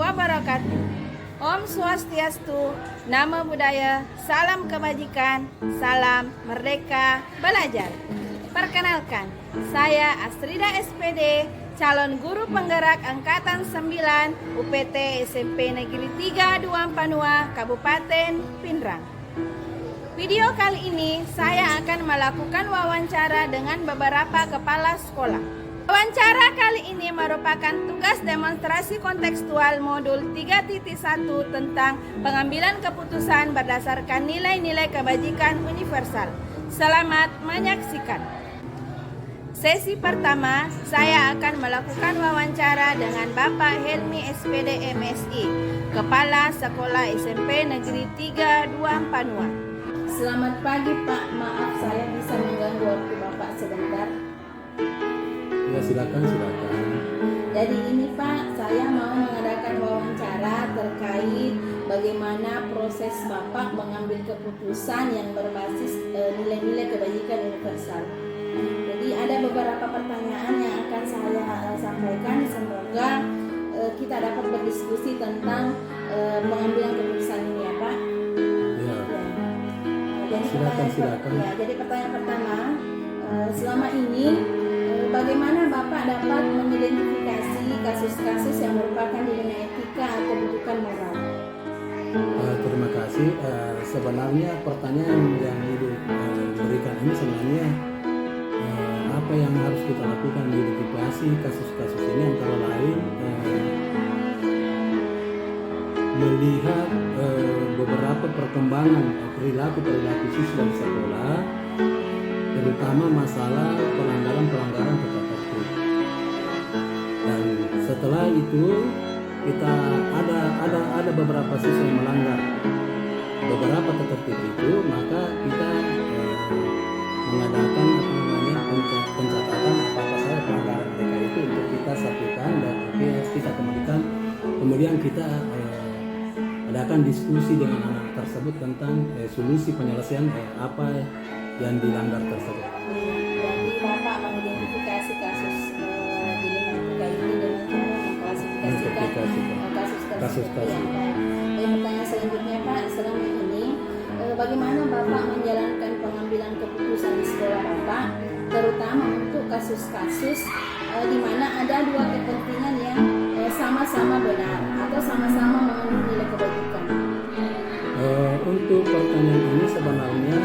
wabarakatuh. Om Swastiastu, Namo Buddhaya, salam kebajikan, salam merdeka belajar. Perkenalkan, saya Astrida SPD, calon guru penggerak Angkatan 9 UPT SMP Negeri 3 Duam Panua, Kabupaten Pindrang. Video kali ini saya akan melakukan wawancara dengan beberapa kepala sekolah. Wawancara kali ini merupakan tugas demonstrasi kontekstual modul 3.1 tentang pengambilan keputusan berdasarkan nilai-nilai kebajikan universal. Selamat menyaksikan. Sesi pertama, saya akan melakukan wawancara dengan Bapak Helmi SPD MSI, Kepala Sekolah SMP Negeri 3 Duam Panua. Selamat pagi Pak, maaf saya bisa mengganggu waktu Bapak sebentar. Ya silakan. Jadi ini Pak, saya mau mengadakan wawancara terkait bagaimana proses Bapak mengambil keputusan yang berbasis nilai-nilai kebajikan universal. Jadi ada beberapa pertanyaan yang akan saya sampaikan. Semoga kita dapat berdiskusi tentang pengambilan keputusan ini ya Pak. Ya. Jadi Silakan. Jadi pertanyaan pertama, selama ini bagaimana Bapak dapat mengidentifikasi kasus-kasus yang merupakan dilema etika atau kebutuhan moral? Terima kasih. Sebenarnya pertanyaan yang diberikan ini sebenarnya apa yang harus kita lakukan mengidentifikasi kasus-kasus ini, antara lain melihat beberapa perkembangan perilaku siswa di sekolah, terutama masalah pelanggaran tata tertib. Dan setelah itu kita ada beberapa siswa yang melanggar beberapa tata tertib itu, maka kita mengadakan pencatatan apa saja pelanggaran mereka itu untuk kita satukan dan kita kemudian kita adakan diskusi dengan anak tersebut tentang solusi penyelesaian apa yang dilanggar tersebut. Jadi Bapak mengidentifikasi kasus dilema etika ini dengan cara mengklasifikasikan kasus tersebut. Yang pertanyaan selanjutnya Pak, selama ini bagaimana Bapak menjalankan pengambilan keputusan di sekolah Bapak, terutama untuk kasus-kasus di mana ada dua kepentingan yang sama-sama benar atau sama-sama mengandung nilai kebajikan? Untuk pertanyaan ini sebenarnya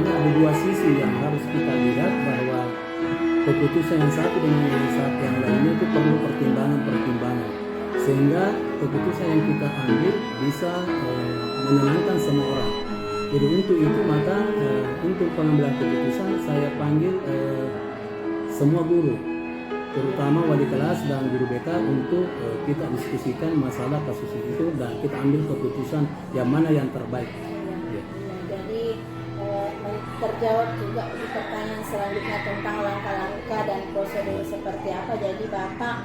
ada dua sisi yang harus kita lihat, bahwa keputusan yang satu dengan yang lainnya itu perlu pertimbangan sehingga keputusan yang kita ambil bisa menyenangkan semua orang. Jadi untuk itu maka untuk pengambilan keputusan saya panggil semua guru, terutama wali kelas dan guru BK, untuk kita diskusikan masalah kasus itu dan kita ambil keputusan yang mana yang terbaik. Jadi terjawab juga di pertanyaan selanjutnya tentang langkah-langkah dan prosedur seperti apa. Jadi Bapak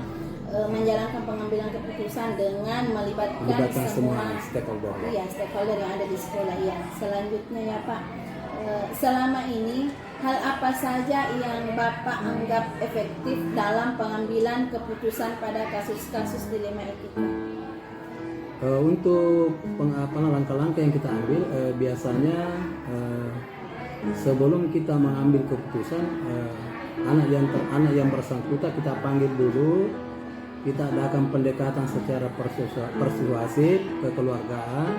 menjalankan pengambilan keputusan dengan melibatkan semua stakeholder. Iya, stakeholder yang ada di sekolah. Iya. Selanjutnya ya Pak, selama ini hal apa saja yang Bapak anggap efektif dalam pengambilan keputusan pada kasus-kasus dilema etika? Untuk langkah-langkah yang kita ambil, biasanya sebelum kita mengambil keputusan, anak yang bersangkutan kita panggil dulu, kita adakan pendekatan secara persuasif kekeluargaan,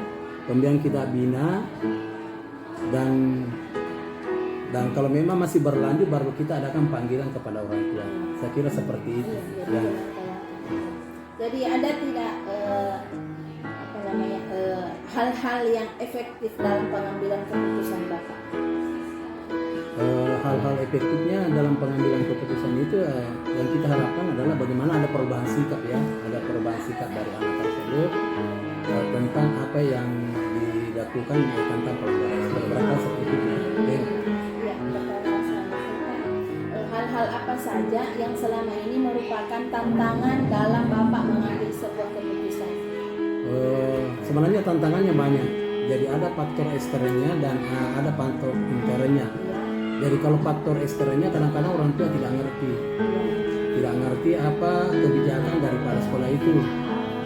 kemudian kita bina, dan kalau memang masih berlanjut baru kita adakan panggilan kepada orang tua. Saya kira seperti itu. Jadi ada tidak hal-hal yang efektif dalam pengambilan keputusan Bapak? Hal-hal efektifnya dalam pengambilan keputusan itu yang kita harapkan adalah bagaimana ada perubahan sikap dari anak tersebut tentang apa yang dilakukan tentang pelanggaran seperti itu. Hal-hal apa saja yang selama ini merupakan tantangan dalam Bapak mengambil sebuah keputusan? Sebenarnya tantangannya banyak. Jadi ada faktor eksternnya dan ada faktor internalnya. Jadi kalau faktor eksternnya kadang-kadang orang tua tidak ngerti apa kebijakan daripada sekolah itu.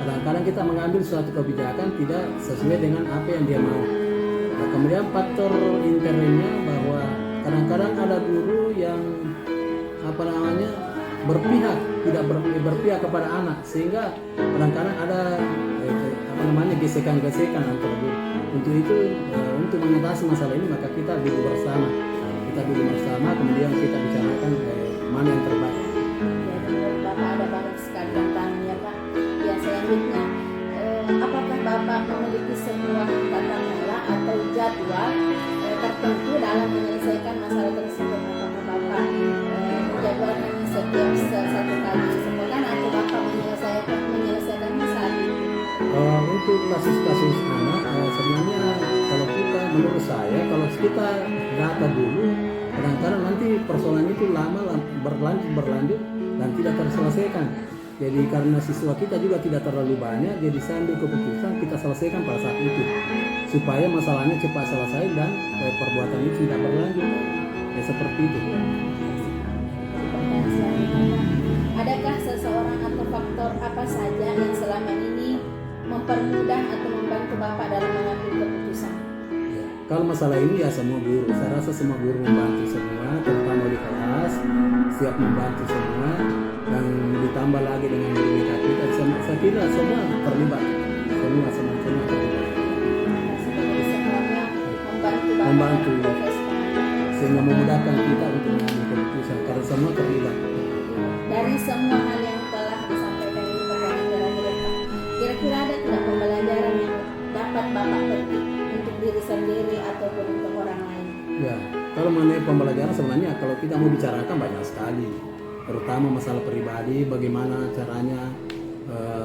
Kadang-kadang kita mengambil suatu kebijakan tidak sesuai dengan apa yang dia mau. Nah, kemudian faktor internalnya bahwa kadang-kadang ada guru yang berpihak, tidak berpihak kepada anak, sehingga kadang-kadang ada gesekan-gesekan antar guru. Untuk itu, untuk mengatasi masalah ini maka kita duduk bersama, kemudian kita bicarakan mana yang terbaik. Ya, menurut Bapak ada banyak sekali tantangannya Pak. Ya, selanjutnya apakah Bapak memiliki sebuah tata cara atau jadwal tertentu dalam menyelesaikan masalah tersebut? Apakah Bapak menjadwalkannya setiap satu kali sepekan atau Bapak menyelesaikan masalah itu? Untuk kasus-kasus anak, sebenarnya kalau kita, menurut saya, kalau kita data dulu, kadang-kadang nanti persoalan itu lama berlanjut dan tidak terselesaikan. Jadi karena siswa kita juga tidak terlalu banyak, jadi saya ambil keputusan kita selesaikan pada saat itu, supaya masalahnya cepat selesai dan perbuatan itu tidak berlanjut. Ya, seperti itu. Adakah seseorang atau faktor apa saja yang selama ini mempermudah atau membantu Bapak dalam mengambil keputusan? Kalau masalah ini ya semua guru, saya rasa semua guru membantu semua, terutama di kelas, siap membantu semua, dan ditambah lagi dengan guru kita, saya kira semua terlibat, semua terlibat. Semuanya membantu sehingga memudahkan kita untuk mengambil keputusan, karena semua terlibat. Dari semua hal yang telah disampaikan ini pertanyaan terakhir Pak, kira-kira ada tidak pembelajaran yang dapat Bapak petik untuk diri sendiri ataupun untuk orang lain? Ya, kalau mengenai pembelajaran sebenarnya kalau kita mau bicarakan banyak sekali, terutama masalah pribadi, bagaimana caranya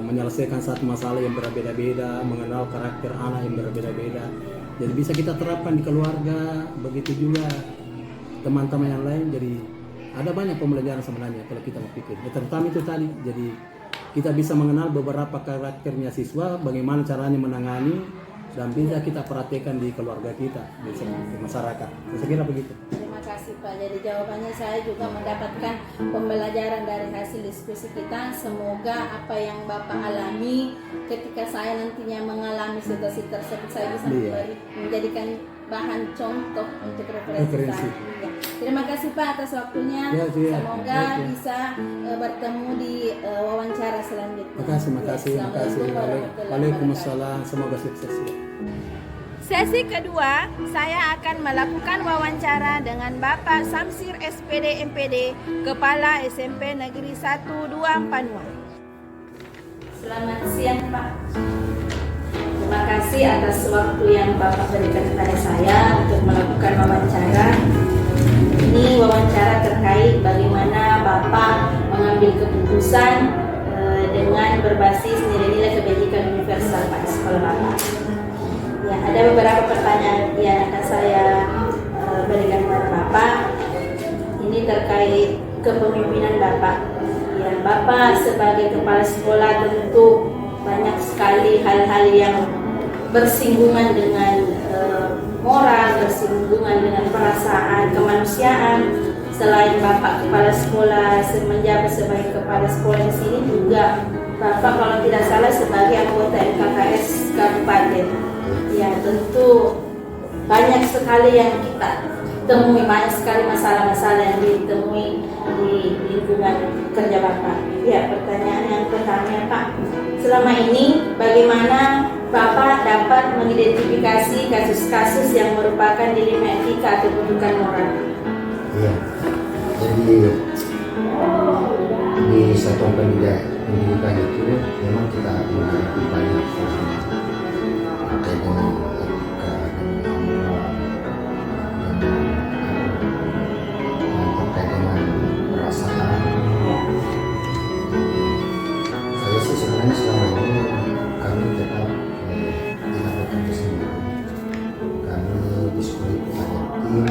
menyelesaikan satu masalah yang berbeda-beda, mengenal karakter anak yang berbeda-beda. Jadi bisa kita terapkan di keluarga, begitu juga teman-teman yang lain. Jadi ada banyak pembelajaran sebenarnya kalau kita mau pikir. Ya, terutama itu tadi. Jadi kita bisa mengenal beberapa karakternya siswa, bagaimana caranya menangani, dan bisa kita perhatikan di keluarga kita, di masyarakat. Saya kira begitu. Terima kasih Pak. Jadi jawabannya saya juga mendapatkan pembelajaran dari hasil diskusi kita. Semoga apa yang Bapak alami ketika saya nantinya mengalami situasi tersebut, saya bisa menjadikan bahan contoh untuk referensi saya. Ya. Terima kasih Pak atas waktunya. Semoga bisa bertemu di wawancara selanjutnya. Terima kasih. Waalaikumsalam. Semoga sukses. Sesi kedua, saya akan melakukan wawancara dengan Bapak Samsir SPD MPD, Kepala SMP Negeri 1 2 Panua. Selamat siang Pak. Terima kasih atas waktu yang Bapak berikan kepada saya untuk melakukan wawancara. Ini wawancara terkait bagaimana Bapak mengambil keputusan dengan berbasis nilai-nilai kebajikan universal pada sekolah Bapak. Ya, ada beberapa pertanyaan yang akan saya berikan kepada Bapak. Ini terkait kepemimpinan Bapak. Ya, Bapak sebagai kepala sekolah tentu banyak sekali hal-hal yang bersinggungan dengan moral, bersinggungan dengan perasaan kemanusiaan. Selain Bapak kepala sekolah, menjabat sebagai kepala sekolah di sini juga Bapak kalau tidak salah sebagai anggota MKKS Kabupaten. Ya, tentu banyak sekali yang kita temui, banyak sekali masalah-masalah yang ditemui di lingkungan kerja Bapak. Ya, pertanyaan yang pertama Pak, selama ini bagaimana Bapak dapat mengidentifikasi kasus-kasus yang merupakan dilema etika atau kebutuhan moral? Iya, jadi di satuan pendidikan itu memang kita menghadapi banyak terkait dengan etika dan moral dan terkait dengan perasaan. Saya sih sebenarnya selama ini kami tetap tidak bekerja sendiri. Kami di sekolah itu ada tim,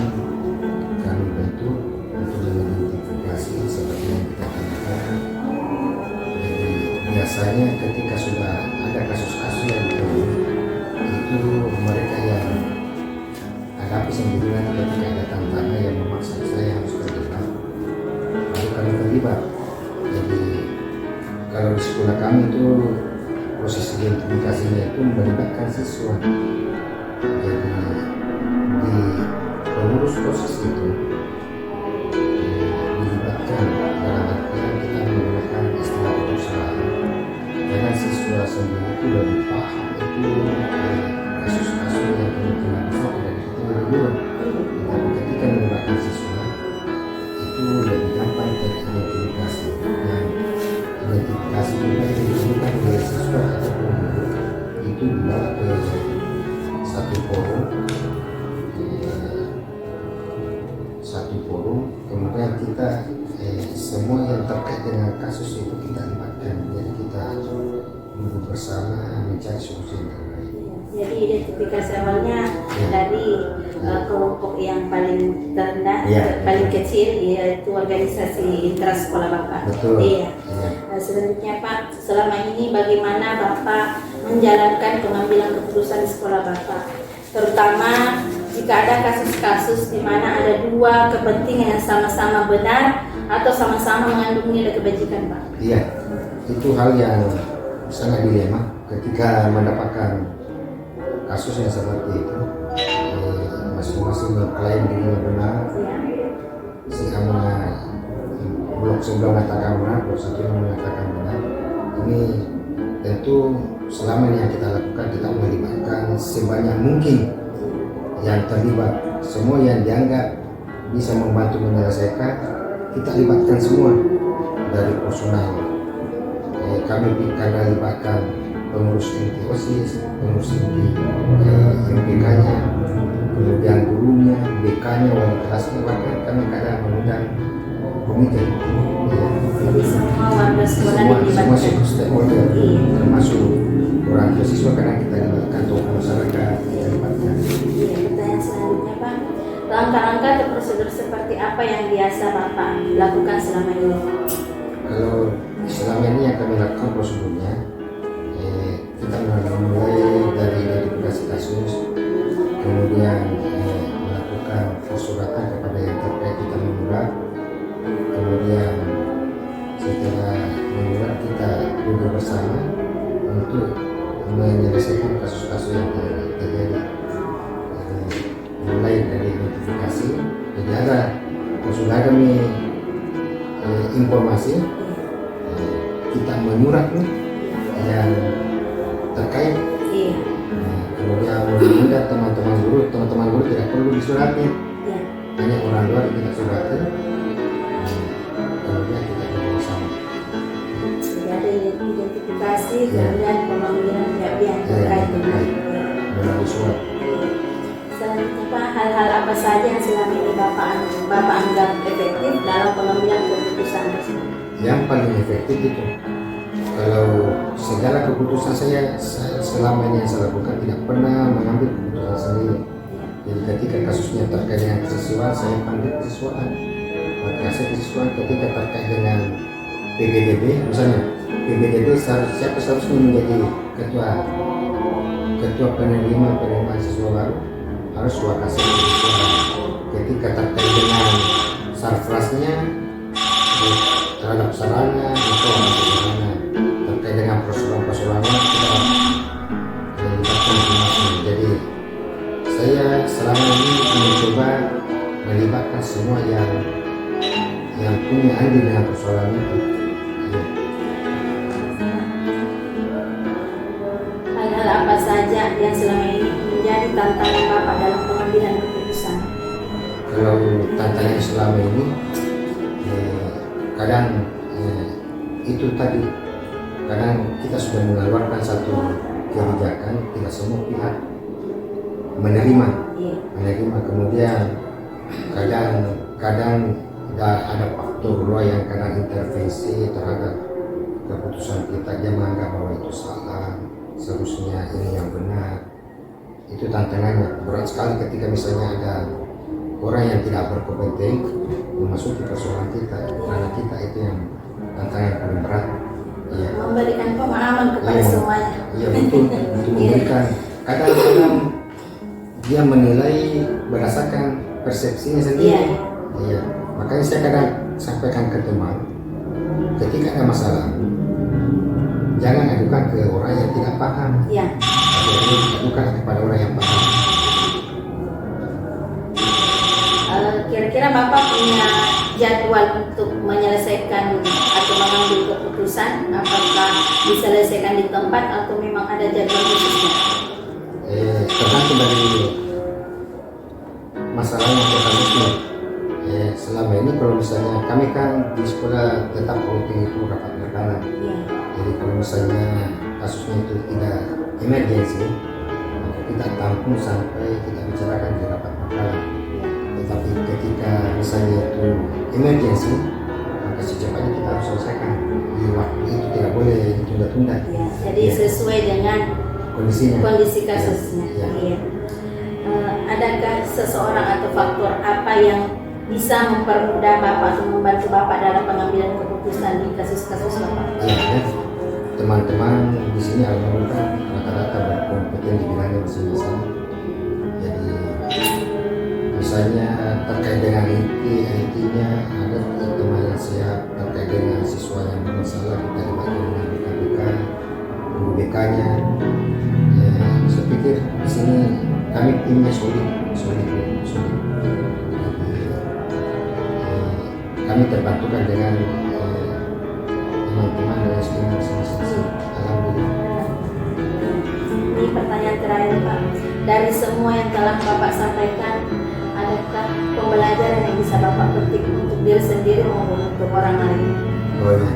kami bentuk untuk mengidentifikasi seperti yang kita tanyakan. Jadi biasanya ketika sudah ada kasus-kasus yang itu mereka yang hadapi sendirian ketika ada tantangan yang memaksa saya harus terlibat, lalu kami terlibat. Jadi kalau di sekolah kami itu proses identifikasinya itu melibatkan siswa. Jadi di pengurus proses itu dilibatkan dalam artian kita menggunakan istilah perusahaan karena siswa sendiri itu lebih paham itu kasus-kasus yang kemungkinan besar tidak diketahui dulu. Tapi ketika melibatkan siswa itu lebih gampang teridentifikasi dan identifikasi juga yang dilakukan oleh siswa ataupun guru itu dibawa ke satu forum, kemudian kita semua yang terkait dengan kasus itu kita libatkan, jadi kita duduk bersama mencari solusi yang terbaik. Jadi identifikasi awalnya dari kelompok yang paling terendah, paling kecil, yaitu organisasi intrasekolah Bapak. Betul. Iya. Nah, selanjutnya Pak, selama ini bagaimana Bapak menjalankan pengambilan keputusan di sekolah Bapak, terutama jika ada kasus-kasus di mana ada dua kepentingan yang sama-sama benar atau sama-sama mengandung nilai kebajikan, Pak? Iya, itu hal yang sangat dilema ketika mendapatkan kasus yang seperti itu. Masing-masing mengklaim dirinya benar, si blok sebelah mengatakan benar, blok satu mengatakan benar. Ini tentu selama ini yang kita lakukan, kita melibatkan sebanyak mungkin yang terlibat, semua yang dianggap bisa membantu menyelesaikan, kita libatkan semua dari personal. Kami karena libatkan pengurus inti OSIS, pengurus inti MPK-nya, kemudian gurunya, BK-nya, wali kelasnya, bahkan kami kadang mengundang komite. Jadi semua warga sekolah Semua dilibatkan. stakeholder, termasuk orang tua siswa, karena kita libatkan tokoh masyarakat, kita libatkan. Iya, pertanyaan selanjutnya Pak, langkah-langkah atau prosedur seperti apa yang biasa Bapak lakukan selama ini? Kalau selama ini yang kami lakukan prosedurnya, kita mulai dari identifikasi kasus, kemudian melakukan persuratan kepada yang terkait, kita menyurat, kemudian setelah menyurat kita duduk bersama untuk menyelesaikan kasus-kasus yang terjadi. Mulai dari identifikasi, jadi ada sudah kami informasi, kita menyurat yang terkait. Iya. Kemudian mengundang teman-teman guru tidak perlu disurati, hanya orang luar kita surati. Kemudian kita bersama. Jadi ada identifikasi, kemudian pemanggilan pihak-pihak terkait dengan melalui surat. selanjutnya Pak, hal-hal apa saja yang selama ini Bapak anggap efektif dalam pengambilan keputusan tersebut? Yang paling efektif itu, kalau segala keputusan saya selama ini yang saya lakukan tidak pernah mengambil keputusan sendiri. Jadi ketika kasusnya terkait dengan kesiswaan, saya panggil kesiswaan. Maka saya kesiswaan ketika terkait dengan PBDB, misalnya PBDB siapa seharusnya menjadi ketua penerimaan siswa baru, harus wakasih kesiswaan. Ketika terkait dengan sarfrasnya, terhadap sarana atau sarana terkait dengan persoalan kita melibatkan masing-masing. Jadi saya selama ini mencoba melibatkan semua yang punya andil dengan persoalan itu. Hal-hal apa saja yang selama ini menjadi tantangan Bapak dalam pengambilan keputusan? Kalau tantangan selama ini kadang itu tadi, kadang kita sudah mengeluarkan satu kebijakan, tidak semua pihak menerima, kemudian kadang ada faktor luar yang kadang intervensi terhadap keputusan kita, dia menganggap bahwa itu salah, seharusnya ini yang benar. Itu tantangannya berat sekali ketika misalnya ada orang yang tidak berkompeten memasuki persoalan kita, karena kita itu yang tantangan paling berat. Iya. Memberikan pemahaman kepada semuanya. Iya betul, untuk memberikan. Kadang-kadang dia menilai berdasarkan persepsinya sendiri. Iya. Makanya saya kadang sampaikan ke teman, ketika ada masalah, jangan adukan ke orang yang tidak paham. Ya. Jadi adukan kepada orang yang paham. Kira-kira Bapak punya jadwal untuk menyelesaikan atau mengambil keputusan apakah diselesaikan di tempat atau memang ada jadwal khususnya? Tergantung dari masalahnya mekanisme. Selama ini kalau misalnya kami kan di sekolah tetap rutin itu rapat berkala. Ya. Jadi kalau misalnya kasusnya itu tidak emergensi, maka kita tampung sampai kita bicarakan di rapat berkala. Tetapi ketika misalnya itu emergensi, maka secepatnya kita harus selesaikan. Di waktu itu tidak boleh ditunda-tunda. Ya, jadi Ya. sesuai dengan Kondisinya. kondisi kasusnya. Ya. Iya. Adakah seseorang atau faktor apa yang bisa mempermudah Bapak atau membantu Bapak dalam pengambilan keputusan di kasus-kasus Bapak? Ya, teman-teman di sini alhamdulillah rata-rata berkompeten di bidangnya masing-masing. Jadi misalnya terkait dengan IT-nya ada teman yang siap, terkait dengan siswa yang bermasalah kita dibantu dengan BK, guru BK-nya. Ya, saya pikir di sini kami timnya solid. Kami terbantukan dengan teman-teman dari sekolah masing-masing. Alhamdulillah. Ini pertanyaan terakhir Pak. Dari semua yang telah Bapak sampaikan, adakah pembelajaran yang bisa Bapak petik untuk diri sendiri maupun untuk orang lain? Oh ya,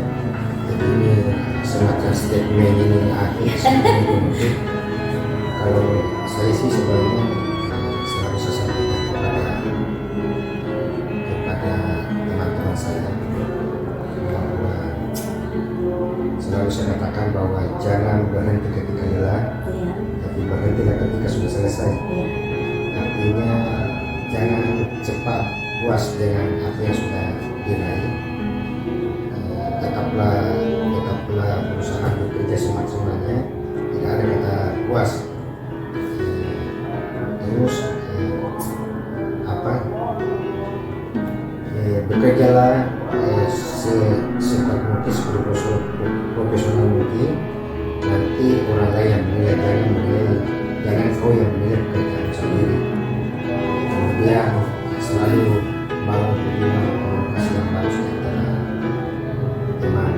jadi ini semacam statement ini akhir seperti itu. Kalau saya sih sebenarnya selalu saya sampaikan kepada teman-teman saya bahwa selalu saya katakan bahwa jangan berhenti ketika lelah, Iya. tapi berhentilah ketika sudah selesai. Iya. Artinya jangan cepat puas dengan apa yang sudah diraih. Tetaplah berusaha bekerja semaksimalnya, tidak ada kata puas. Terus bekerjalah secepat mungkin profesional mungkin. Nanti orang lain yang menilai, jangan kau yang menilai pekerjaan sendiri. Kemudian selalu bangun hubungan komunikasi yang bagus antara teman.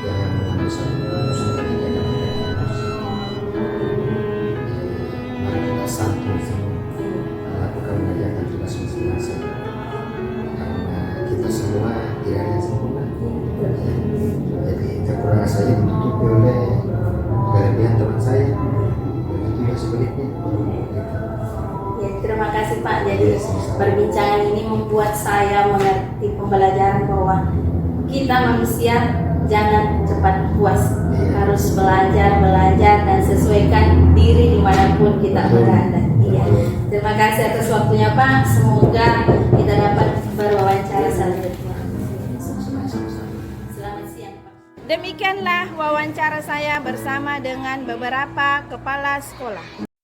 Jangan mengambil satu keputusan ketika ada emosi. Mari kita santun semua, lakukan mengerjakan tugas masing-masing. Karena kita semua tidak ada yang sempurna. Jadi kekurangan saya ditutupi oleh kelebihan teman saya. Begitu ya sebaliknya. Ya, terima kasih Pak. Jadi perbincangan ini membuat saya mengerti pembelajaran bahwa kita manusia jangan cepat puas, harus belajar dan sesuaikan diri dimanapun kita berada. Iya. Terima kasih atas waktunya Pak. Semoga kita dapat berwawancara selanjutnya. Selamat siang Pak. Demikianlah wawancara saya bersama dengan beberapa kepala sekolah.